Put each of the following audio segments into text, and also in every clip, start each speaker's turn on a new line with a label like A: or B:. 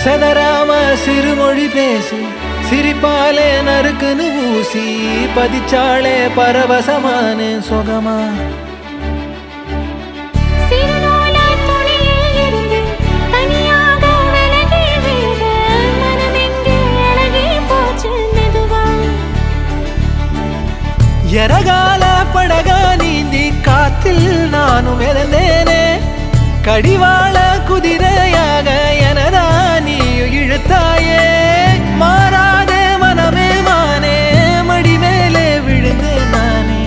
A: செதறாம சிறுமொழி பேசி சிரிப்பாலே நறுக்குன்னு ஊசி பதிச்சாலே பரவசமான சுகமா எரகால படகா நீந்தி காத்தில் நானும் இழந்தேனே கடிவாள குதிரையாக எனதா நீ இழுத்தாயே மாறாத மனமே மானே மடி மேலே விழுந்து நானே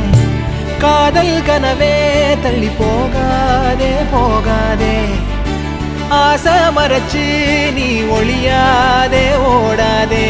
A: காதல் கனவே தள்ளி போகாதே போகாதே ஆசை மறைச்சு நீ ஒளியாதே ஓடாதே